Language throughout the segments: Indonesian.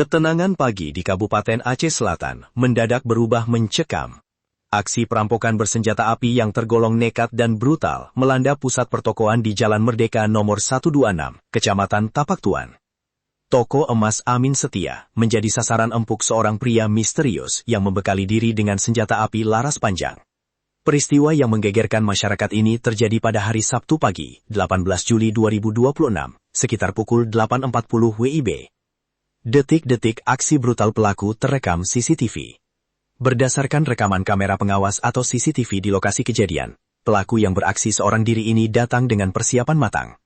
Ketenangan pagi di Kabupaten Aceh Selatan mendadak berubah mencekam. Aksi perampokan bersenjata api yang tergolong nekat dan brutal melanda pusat pertokoan di Jalan Merdeka nomor 126, Kecamatan Tapak Tuan. Toko emas Amin Setia menjadi sasaran empuk seorang pria misterius yang membekali diri dengan senjata api laras panjang. Peristiwa yang menggegerkan masyarakat ini terjadi pada hari Sabtu pagi, 18 Juli 2026, sekitar pukul 8.40 WIB. Detik-detik aksi brutal pelaku terekam CCTV. Berdasarkan rekaman kamera pengawas atau CCTV di lokasi kejadian, pelaku yang beraksi seorang diri ini datang dengan persiapan matang.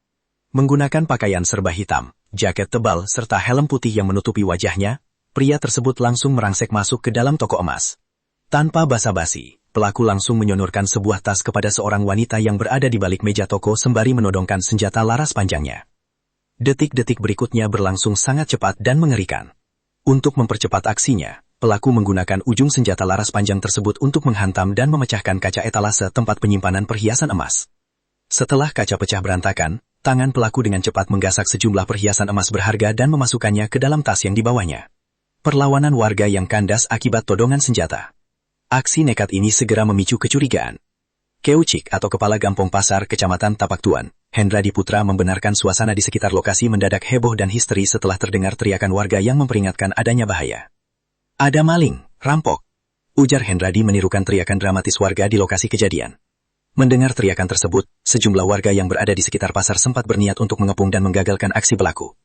Menggunakan pakaian serba hitam, jaket tebal serta helm putih yang menutupi wajahnya, pria tersebut langsung merangsek masuk ke dalam toko emas. Tanpa basa-basi, pelaku langsung menyodorkan sebuah tas kepada seorang wanita yang berada di balik meja toko sembari menodongkan senjata laras panjangnya. Detik-detik berikutnya berlangsung sangat cepat dan mengerikan. Untuk mempercepat aksinya, pelaku menggunakan ujung senjata laras panjang tersebut untuk menghantam dan memecahkan kaca etalase tempat penyimpanan perhiasan emas. Setelah kaca pecah berantakan, tangan pelaku dengan cepat menggasak sejumlah perhiasan emas berharga dan memasukkannya ke dalam tas yang dibawanya. Perlawanan warga yang kandas akibat todongan senjata. Aksi nekat ini segera memicu kecurigaan. Keucik atau Kepala Gampong Pasar Kecamatan Tapak Tuan, Hendradi Putra membenarkan suasana di sekitar lokasi mendadak heboh dan histeri setelah terdengar teriakan warga yang memperingatkan adanya bahaya. Ada maling, rampok, ujar Hendradi menirukan teriakan dramatis warga di lokasi kejadian. Mendengar teriakan tersebut, sejumlah warga yang berada di sekitar pasar sempat berniat untuk mengepung dan menggagalkan aksi pelaku.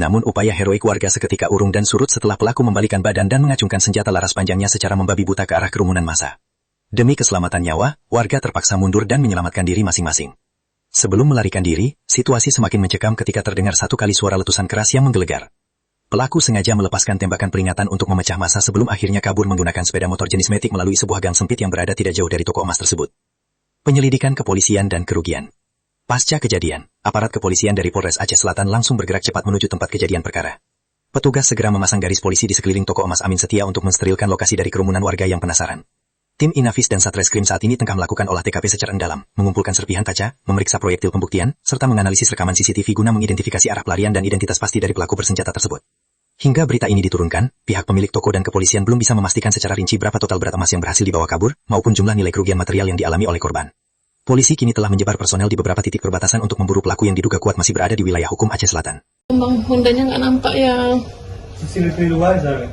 Namun upaya heroik warga seketika urung dan surut setelah pelaku membalikan badan dan mengacungkan senjata laras panjangnya secara membabi buta ke arah kerumunan massa. Demi keselamatan nyawa, warga terpaksa mundur dan menyelamatkan diri masing-masing. Sebelum melarikan diri, situasi semakin mencekam ketika terdengar satu kali suara letusan keras yang menggelegar. Pelaku sengaja melepaskan tembakan peringatan untuk memecah massa sebelum akhirnya kabur menggunakan sepeda motor jenis Matic melalui sebuah gang sempit yang berada tidak jauh dari toko emas tersebut. Penyelidikan kepolisian dan kerugian. Pasca kejadian, aparat kepolisian dari Polres Aceh Selatan langsung bergerak cepat menuju tempat kejadian perkara. Petugas segera memasang garis polisi di sekeliling toko emas Amin Setia untuk mensterilkan lokasi dari kerumunan warga yang penasaran. Tim Inafis dan Satreskrim saat ini tengah melakukan olah TKP secara mendalam, mengumpulkan serpihan kaca, memeriksa proyektil pembuktian, serta menganalisis rekaman CCTV guna mengidentifikasi arah pelarian dan identitas pasti dari pelaku bersenjata tersebut. Hingga berita ini diturunkan, pihak pemilik toko dan kepolisian belum bisa memastikan secara rinci berapa total berat emas yang berhasil dibawa kabur, maupun jumlah nilai kerugian material yang dialami oleh korban. Polisi kini telah menyebar personel di beberapa titik perbatasan untuk memburu pelaku yang diduga kuat masih berada di wilayah hukum Aceh Selatan. Bang Hondanya nggak nampak ya. Di luar, Zara?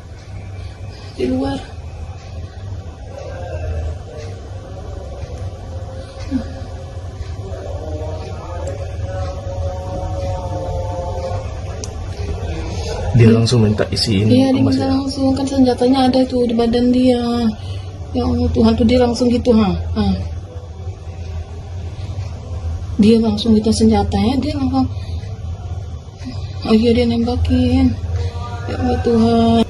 Di luar. Dia langsung minta isiin. Iya, dia minta langsung, kan senjatanya ada tuh di badan dia. Ya Allah Tuhan, tuh dia langsung gitu, Dia langsung gitu senjatanya, dia langsung. Oh iya, dia nembakin. Ya Allah Tuhan.